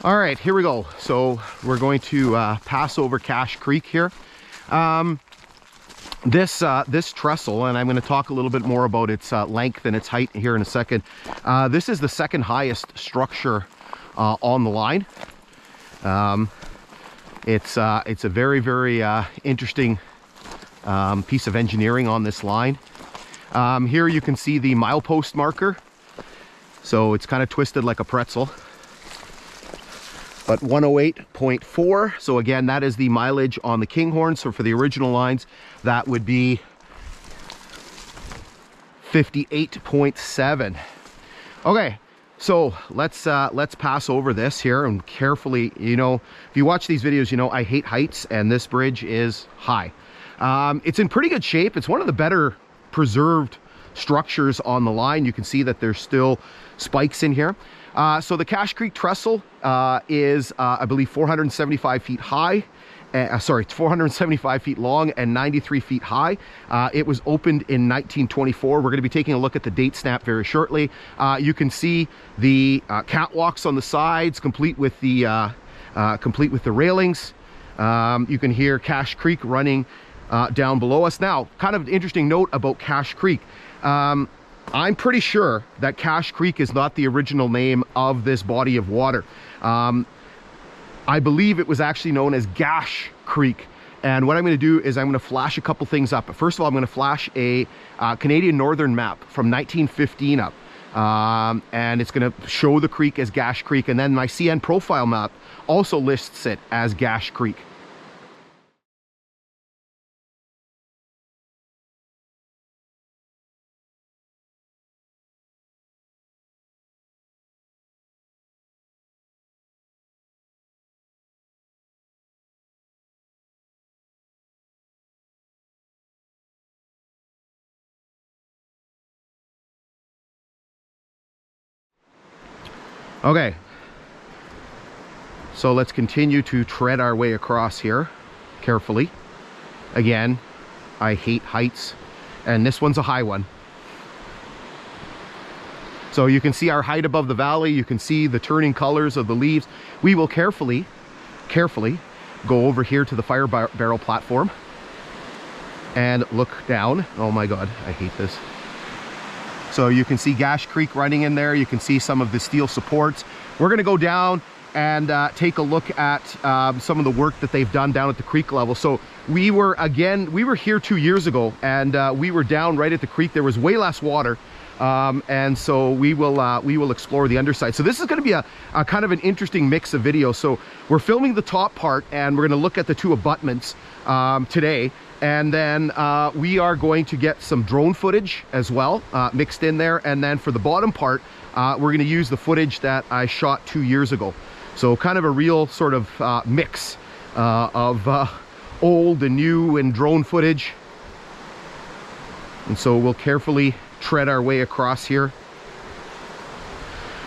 All right, here we go. So we're going to pass over Cache Creek here. This trestle, and I'm going to talk a little bit more about its length and its height here in a second. This is the second highest structure on the line. It's a very, very interesting piece of engineering on this line. Here you can see the milepost marker. So it's kind of twisted like a pretzel. But 108.4, so again, that is the mileage on the Kinghorn. So for the original lines, that would be 58.7. Okay, so let's pass over this here and carefully, you know, if you watch these videos, you know I hate heights, and this bridge is high. It's in pretty good shape. It's one of the better preserved structures on the line. You can see that there's still spikes in here. So the Cache Creek Trestle is, I believe, 475 feet high. Sorry, 475 feet long and 93 feet high. It was opened in 1924. We're going to be taking a look at the date stamp very shortly. You can see the catwalks on the sides, complete with the railings. You can hear Cache Creek running down below us. Now, kind of an interesting note about Cache Creek. I'm pretty sure that Cache Creek is not the original name of this body of water. I believe it was actually known as Gash Creek. And what I'm going to do is I'm going to flash a couple things up. First of all, I'm going to flash a Canadian Northern map from 1915 up. And it's going to show the creek as Gash Creek. And then my CN profile map also lists it as Gash Creek. Okay, so let's continue to tread our way across here carefully. Again, I hate heights, and this one's a high one. So you can see our height above the valley. You can see the turning colors of the leaves. We will carefully go over here to the fire barrel platform and look down. Oh my God, I hate this. So you can see Gash Creek running in there. You can see some of the steel supports. We're going to go down and take a look at some of the work that they've done down at the creek level. So we were here 2 years ago, and we were down right at the creek. There was way less water. And so we will explore the underside. So this is going to be a kind of an interesting mix of videos. So we're filming the top part, and we're going to look at the two abutments today. And then we are going to get some drone footage as well mixed in there. And then for the bottom part, we're going to use the footage that I shot 2 years ago. So kind of a real sort of mix of old and new and drone footage. And so we'll carefully tread our way across here.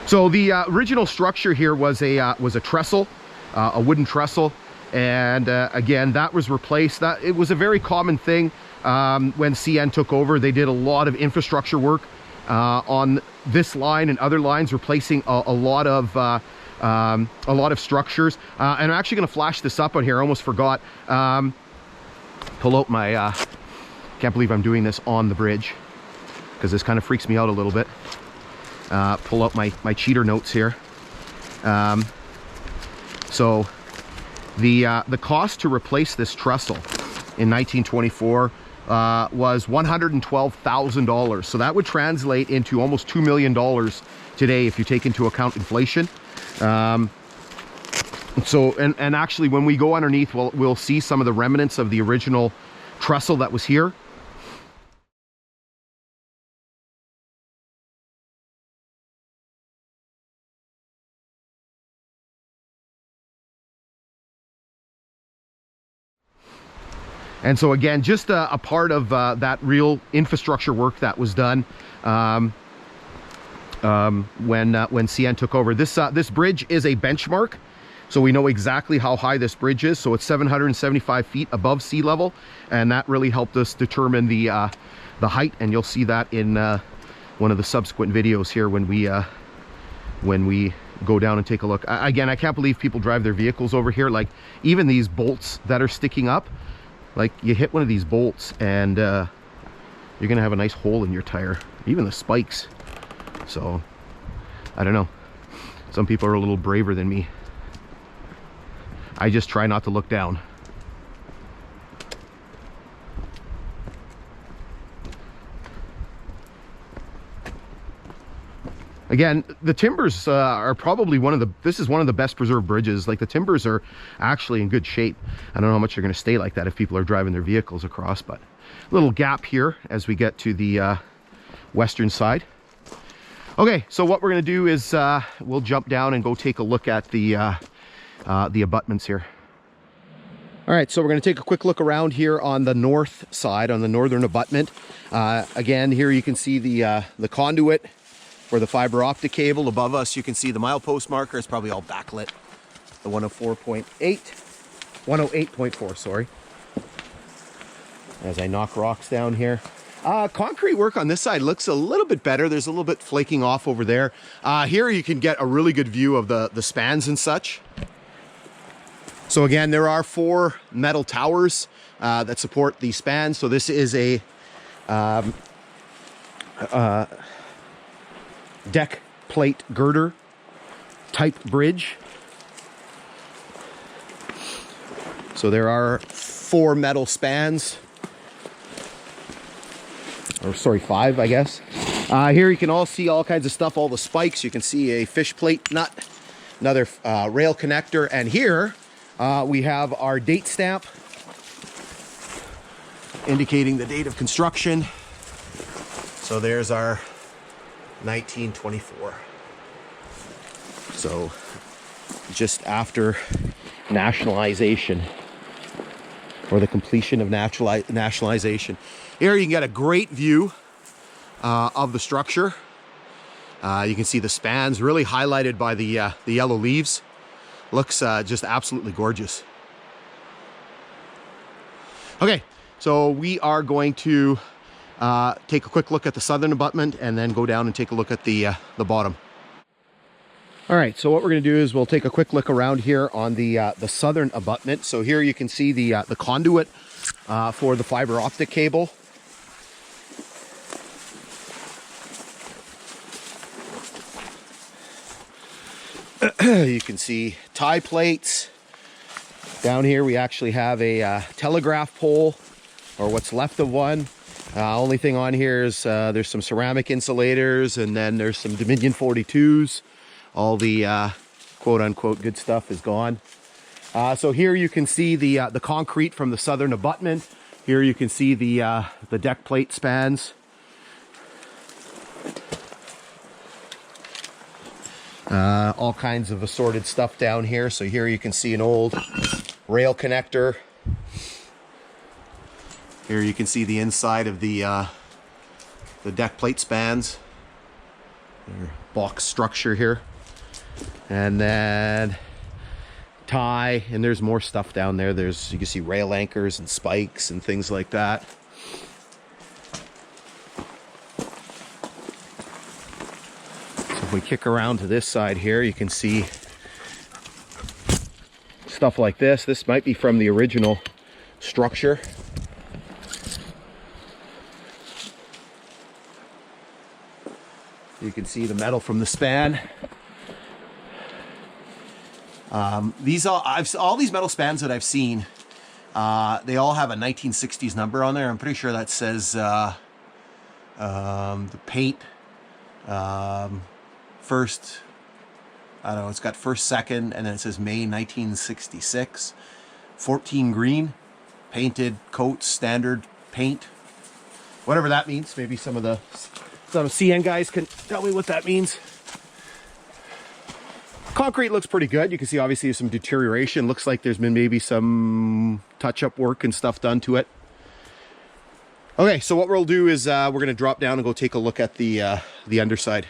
So the original structure here was a trestle, a wooden trestle. And again, that was replaced. It was a very common thing when CN took over. They did a lot of infrastructure work on this line and other lines, replacing a lot of structures. And I'm actually going to flash this up on here. I almost forgot. Pull out my. Can't believe I'm doing this on the bridge, because this kind of freaks me out a little bit. Pull up my cheater notes here. So the cost to replace this trestle in 1924 was $112,000. So that would translate into almost $2 million today if you take into account inflation. So and actually, when we go underneath, we'll see some of the remnants of the original trestle that was here. And so again, just a part of that real infrastructure work that was done when CN took over. This bridge is a benchmark, so we know exactly how high this bridge is. So it's 775 feet above sea level, and that really helped us determine the height. And you'll see that in one of the subsequent videos here when we go down and take a look. Again, I can't believe people drive their vehicles over here. Like, even these bolts that are sticking up, like, you hit one of these bolts and you're gonna have a nice hole in your tire. Even the spikes. So I don't know, some people are a little braver than me. I just try not to look down. Again, the timbers are probably this is one of the best preserved bridges. Like, the timbers are actually in good shape. I don't know how much they're going to stay like that if people are driving their vehicles across, but a little gap here as we get to the western side. Okay, so what we're going to do is we'll jump down and go take a look at the abutments here. All right, so we're going to take a quick look around here on the north side, on the northern abutment. Again, here you can see the conduit for the fiber optic cable. Above us, you can see the milepost marker. It's probably all backlit. The 108.4, sorry. As I knock rocks down here. Concrete work on this side looks a little bit better. There's a little bit flaking off over there. Here you can get a really good view of the spans and such. So again, there are 4 metal towers that support the spans. So this is a deck plate girder type bridge. So there are 4 metal spans, or sorry, 5, I guess. Here you can all see all kinds of stuff, all the spikes. You can see a fish plate nut, another rail connector, and here we have our date stamp indicating the date of construction. So there's our 1924. So just after nationalization, or the completion of nationalization. Here you can get a great view of the structure. You can see the spans really highlighted by the yellow leaves. Looks just absolutely gorgeous. Okay, so we are going to take a quick look at the southern abutment and then go down and take a look at the bottom. All right, so what we're going to do is we'll take a quick look around here on the southern abutment. So here you can see the conduit for the fiber optic cable. You can see tie plates. Down here we actually have a telegraph pole, or what's left of one. Only thing on here is there's some ceramic insulators, and then there's some Dominion 42s. All the quote-unquote good stuff is gone. So here you can see the concrete from the southern abutment. Here you can see the deck plate spans. All kinds of assorted stuff down here. So here you can see an old rail connector. Here you can see the inside of the deck plate spans. Their box structure here. And then tie, and there's more stuff down there. You can see rail anchors and spikes and things like that. So if we kick around to this side here, you can see stuff like this. This might be from the original structure. You can see the metal from the span. All these metal spans that I've seen, they all have a 1960s number on there. I'm pretty sure that says the paint first. I don't know. It's got first, second, and then it says May 1966. 14 green, painted coats, standard paint, whatever that means. Maybe some CN guys can tell me what that means. Concrete looks pretty good. You can see obviously there's some deterioration. Looks like there's been maybe some touch-up work and stuff done to it. Okay, so what we'll do is we're going to drop down and go take a look at the underside.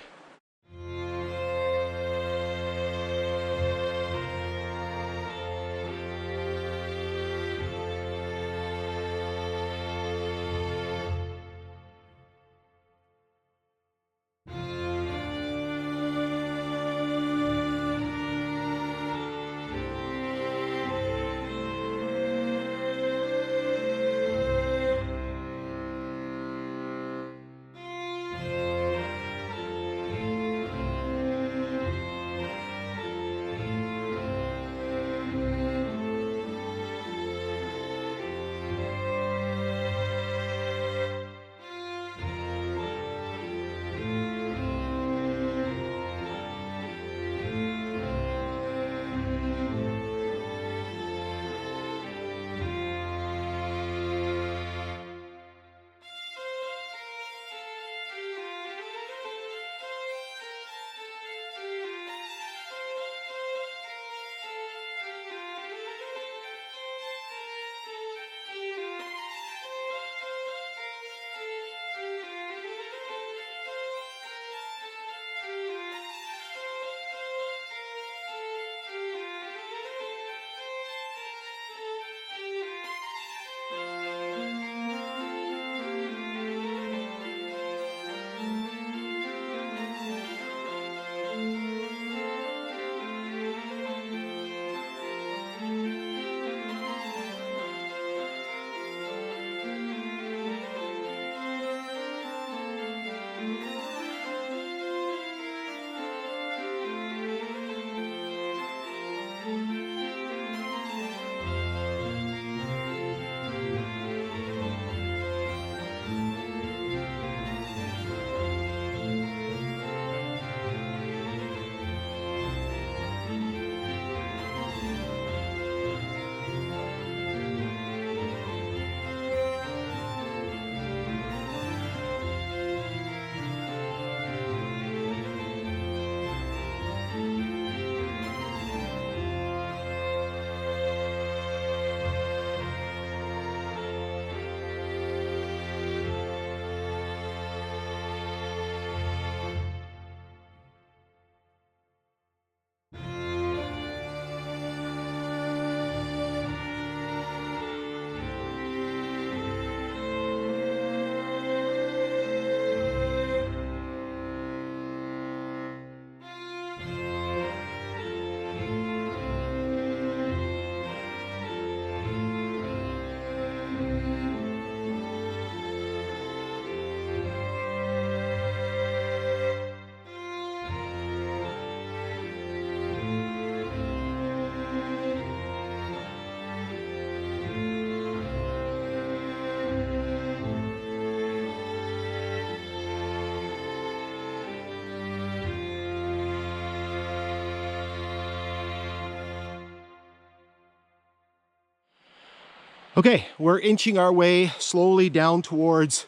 Okay, we're inching our way slowly down towards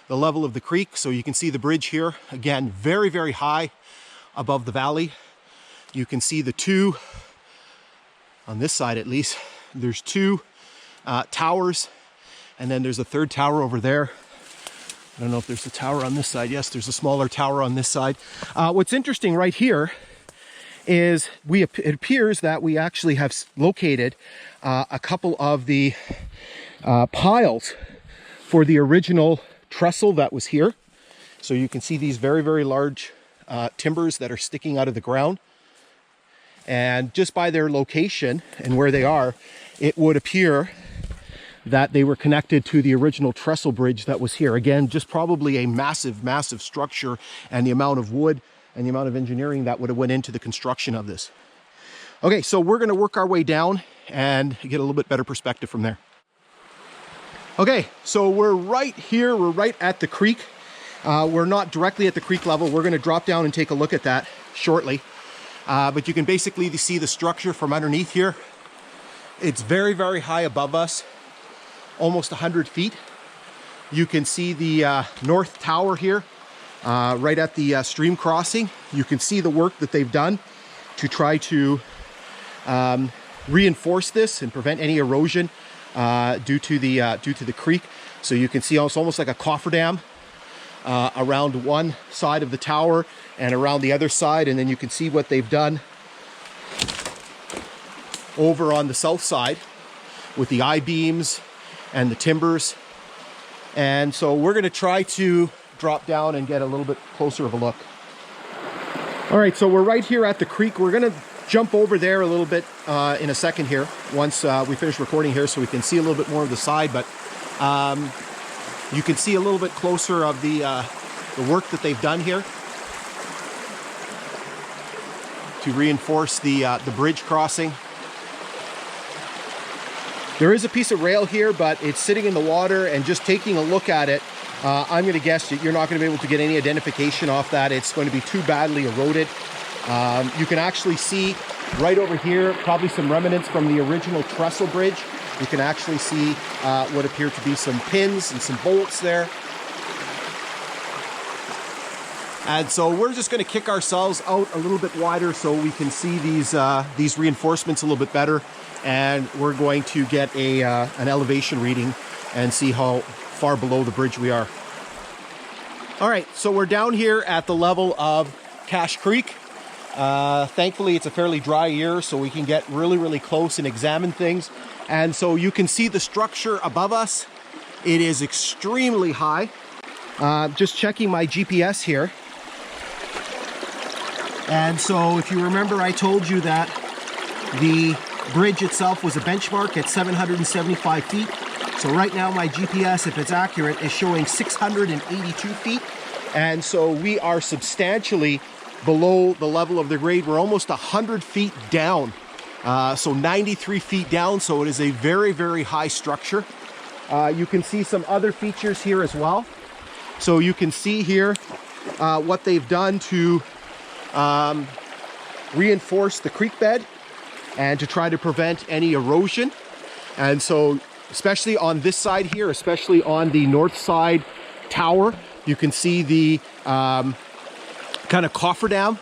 the level of the creek. So you can see the bridge here. Again, very, very high above the valley. You can see the two, on this side at least, there's two towers, and then there's a third tower over there. I don't know if there's a tower on this side. Yes, there's a smaller tower on this side. What's interesting right here is it appears that we actually have located a couple of the piles for the original trestle that was here. So you can see these very, very large timbers that are sticking out of the ground. And just by their location and where they are, it would appear that they were connected to the original trestle bridge that was here. Again, just probably a massive, massive structure, and the amount of wood and the amount of engineering that would have went into the construction of this. Okay, so we're gonna work our way down and get a little bit better perspective from there. Okay, so we're right here, we're right at the creek. We're not directly at the creek level. We're gonna drop down and take a look at that shortly. But you can basically see the structure from underneath here. It's very, very high above us, almost 100 feet. You can see the north tower here, right at the stream crossing. You can see the work that they've done to try to reinforce this and prevent any erosion due to the creek. So you can see it's almost like a cofferdam around one side of the tower and around the other side, and then you can see what they've done over on the south side with the I-beams and the timbers. And so we're going to try to drop down and get a little bit closer of a look. All right, so we're right here at the creek. We're going to jump over there a little bit in a second here once we finish recording here, so we can see a little bit more of the side. But you can see a little bit closer of the work that they've done here to reinforce the bridge crossing. There is a piece of rail here, but it's sitting in the water, and just taking a look at it, I'm going to guess that you're not going to be able to get any identification off that. It's going to be too badly eroded. You can actually see right over here probably some remnants from the original trestle bridge. You can actually see what appear to be some pins and some bolts there. And so we're just going to kick ourselves out a little bit wider so we can see these reinforcements a little bit better. And we're going to get an elevation reading and see how far below the bridge we are. All right, so we're down here at the level of Cash Creek. Thankfully, it's a fairly dry year, so we can get really, really close and examine things. And so you can see the structure above us. It is extremely high. Just checking my GPS here. And so if you remember, I told you that the bridge itself was a benchmark at 775 feet. So right now my GPS, if it's accurate, is showing 682 feet. And so we are substantially below the level of the grade. We're almost 100 feet down. So 93 feet down. So it is a very, very high structure. You can see some other features here as well. So you can see here what they've done to reinforce the creek bed and to try to prevent any erosion. And so especially on this side here, especially on the north side tower, you can see the kind of cofferdam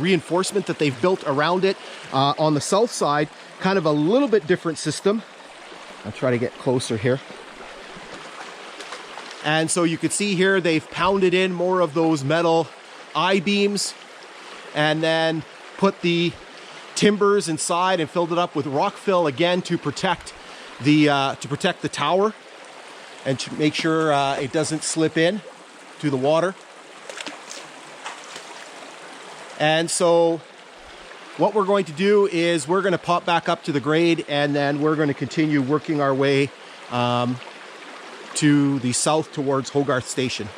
reinforcement that they've built around it. On the south side, kind of a little bit different system. I'll try to get closer here. And so you can see here they've pounded in more of those metal I-beams and then put the timbers inside and filled it up with rock fill again to protect the tower and to make sure it doesn't slip in to the water. And so what we're going to do is we're going to pop back up to the grade, and then we're going to continue working our way to the south towards Hogarth Station.